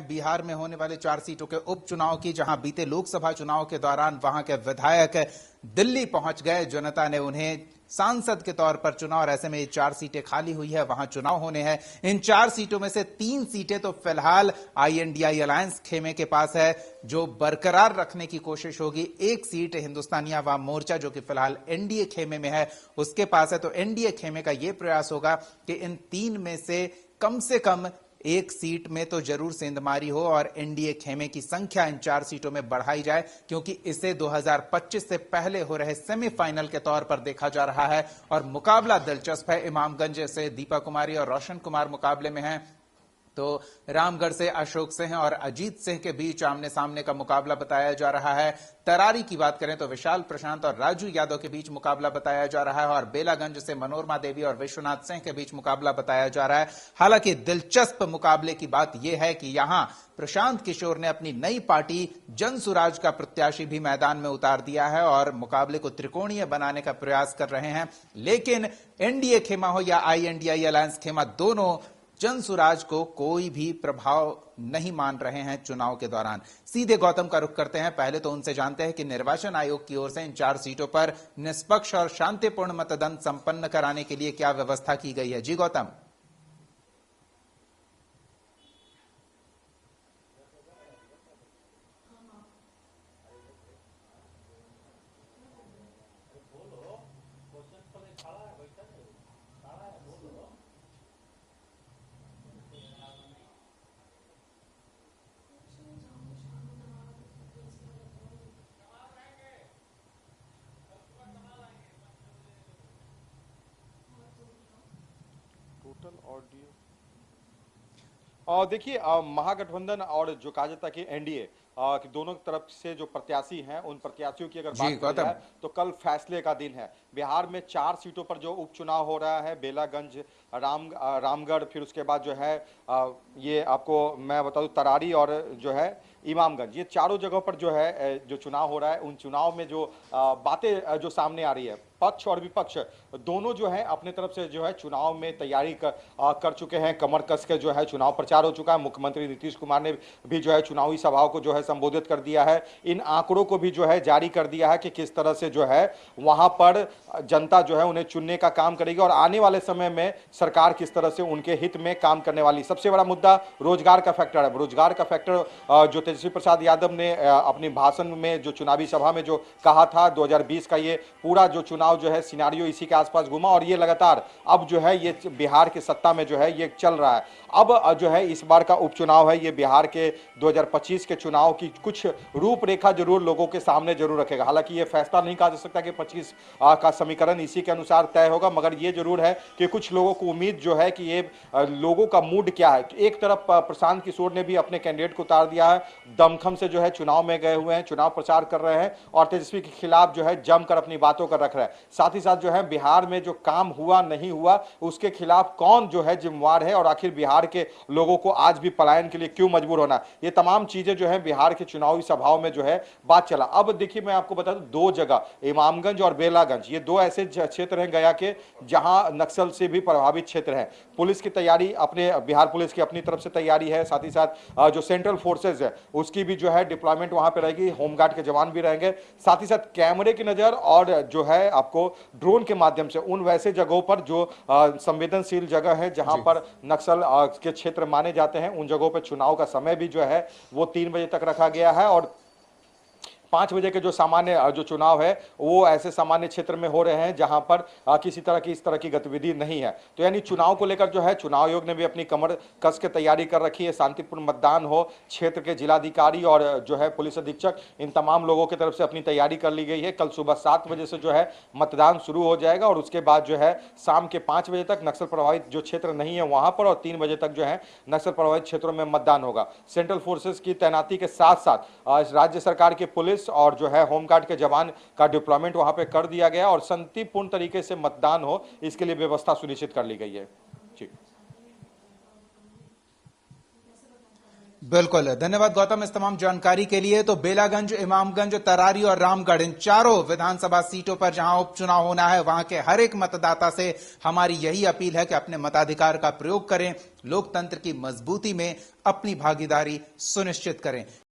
हैं बिहार में होने वाले 4 सीटों के उपचुनाव की, जहां बीते लोकसभा चुनाव के दौरान वहां के विधायक दिल्ली पहुंच गए। जनता ने उन्हें सांसद के तौर पर चुना और ऐसे में ये 4 सीटें खाली हुई है, वहां चुनाव होने हैं। इन 4 सीटों में से 3 सीटें तो फिलहाल INDI अलायंस खेमे के पास है, जो बरकरार रखने की कोशिश होगी। एक सीट हिंदुस्तानी अवाम मोर्चा, जो कि फिलहाल NDA खेमे में है, उसके पास है। तो NDA खेमे का यह प्रयास होगा कि इन 3 में से कम एक सीट में तो जरूर सेंधमारी हो और NDA खेमे की संख्या इन 4 सीटों में बढ़ाई जाए, क्योंकि इसे 2025 से पहले हो रहे सेमीफाइनल के तौर पर देखा जा रहा है। और मुकाबला दिलचस्प है। इमामगंज से दीपा कुमारी और रोशन कुमार मुकाबले में हैं, तो रामगढ़ से अशोक सिंह और अजीत सिंह के बीच आमने सामने का मुकाबला बताया जा रहा है। तरारी की बात करें तो विशाल प्रशांत और राजू यादव के बीच मुकाबला बताया जा रहा है और बेलागंज से मनोरमा देवी और विश्वनाथ सिंह के बीच मुकाबला बताया जा रहा है। हालांकि दिलचस्प मुकाबले की बात यह है कि यहां प्रशांत किशोर ने अपनी नई पार्टी जनसुराज का प्रत्याशी भी मैदान में उतार दिया है और मुकाबले को त्रिकोणीय बनाने का प्रयास कर रहे हैं। लेकिन NDA खेमा हो या INDI अलायंस खेमा, दोनों जनसुराज को कोई भी प्रभाव नहीं मान रहे हैं चुनाव के दौरान। सीधे गौतम का रुख करते हैं। पहले तो उनसे जानते हैं कि निर्वाचन आयोग की ओर से इन 4 सीटों पर निष्पक्ष और शांतिपूर्ण मतदान संपन्न कराने के लिए क्या व्यवस्था की गई है। जी गौतम। टोटल ऑडियो और देखिए, महागठबंधन और जो कहा जाता है कि NDA कि दोनों तरफ से जो प्रत्याशी हैं, उन प्रत्याशियों की अगर बात की जाए तो कल फैसले का दिन है। बिहार में 4 सीटों पर जो उपचुनाव हो रहा है, बेलागंज, रामगढ़, फिर उसके बाद जो है ये आपको मैं बता दूं तरारी और जो है इमामगंज, ये चारों जगहों पर जो है जो चुनाव हो रहा है, उन चुनाव में जो बातें जो सामने आ रही है, पक्ष और विपक्ष दोनों जो है अपने तरफ से जो है चुनाव में तैयारी कर चुके हैं। कमर कस के जो है चुनाव प्रचार हो चुका है। मुख्यमंत्री नीतीश कुमार ने भी जो है चुनावी सभाओं को जो है संबोधित कर दिया है। इन आंकड़ों को भी जो है जारी कर दिया है कि किस तरह से जो है वहां पर जनता जो है उन्हें चुनने का काम करेगी और आने वाले समय में सरकार किस तरह से उनके हित में काम करने वाली। सबसे बड़ा मुद्दा रोजगार का फैक्टर है। रोजगार का फैक्टर जो तेजस्वी प्रसाद यादव ने अपनी भाषण में जो चुनावी सभा में जो कहा था, 2020 का ये पूरा जो चुनाव जो है सिनारियो इसी के आसपास घूमा और ये लगातार अब जो है ये बिहार के सत्ता में जो है ये चल रहा है। अब जो है इस बार का उपचुनाव है, ये बिहार के 2025 के चुनाव की कुछ रूपरेखा जरूर लोगों के सामने जरूर रखेगा। हालांकि ये फैसला नहीं कहा जा सकता कि 25 का समीकरण इसी के अनुसार तय होगा, मगर ये जरूर है कि कुछ लोगों को उम्मीद जो है कि ये लोगों का मूड क्या है। एक तरफ प्रशांत किशोर ने भी अपने कैंडिडेट को उतार दिया है, दमखम से जो है चुनाव में गए हुए हैं, चुनाव प्रचार कर रहे हैं और तेजस्वी के खिलाफ जो है जमकर अपनी बातों कर रख रहे हैं। साथ ही साथ जो है बिहार में जो काम हुआ नहीं हुआ उसके खिलाफ कौन जो है जिम्मेवार है और आखिर बिहार के लोगों को आज भी पलायन के लिए क्यों मजबूर होना, ये तमाम चीजें जो है बिहार के चुनावी सभाओं में जो है बात चला। अब देखिए मैं आपको बता दूं, 2 जगह इमामगंज और बेलागंज, ये 2 ऐसे क्षेत्र हैं गया के जहां नक्सल से भी प्रभावित क्षेत्र है। पुलिस की तैयारी, अपने बिहार पुलिस की अपनी तरफ से तैयारी है, साथ ही साथ जो सेंट्रल फोर्सेज है उसकी भी जो है डिप्लॉयमेंट वहां पे रहेगी, होमगार्ड के जवान भी रहेंगे। साथ ही साथ कैमरे की नजर और जो है आपको ड्रोन के माध्यम से उन वैसे जगहों पर जो संवेदनशील जगह है जहां पर नक्सल के क्षेत्र माने जाते हैं, उन जगहों पर चुनाव का समय भी जो है वो 3 बजे तक रखा गया है और 5 बजे के जो सामान्य जो चुनाव है वो ऐसे सामान्य क्षेत्र में हो रहे हैं जहां पर किसी तरह की इस तरह की गतिविधि नहीं है। तो यानी चुनाव को लेकर जो है चुनाव आयोग ने भी अपनी कमर कस के तैयारी कर रखी है। शांतिपूर्ण मतदान हो, क्षेत्र के जिलाधिकारी और जो है पुलिस अधीक्षक, इन तमाम लोगों की तरफ से अपनी तैयारी कर ली गई है। कल सुबह 7 बजे से जो है मतदान शुरू हो जाएगा और उसके बाद जो है शाम के 5 बजे तक नक्सल प्रभावित जो क्षेत्र नहीं है वहां पर और 3 बजे तक जो है नक्सल प्रभावित क्षेत्रों में मतदान होगा। सेंट्रल फोर्सेस की तैनाती के साथ साथ राज्य सरकार के पुलिस और जो है होमगार्ड के जवान का डिप्लॉयमेंट वहां पे कर दिया गया और शांतिपूर्ण तरीके से मतदान हो, इसके लिए व्यवस्था सुनिश्चित कर ली गई है। जी बिल्कुल, धन्यवाद गौतम इस तमाम जानकारी के लिए। तो बेलागंज, इमामगंज, तरारी और रामगढ़, इन चारों विधानसभा सीटों पर जहां उपचुनाव होना है, वहां के हर एक मतदाता से हमारी यही अपील है कि अपने मताधिकार का प्रयोग करें, लोकतंत्र की मजबूती में अपनी भागीदारी सुनिश्चित करें।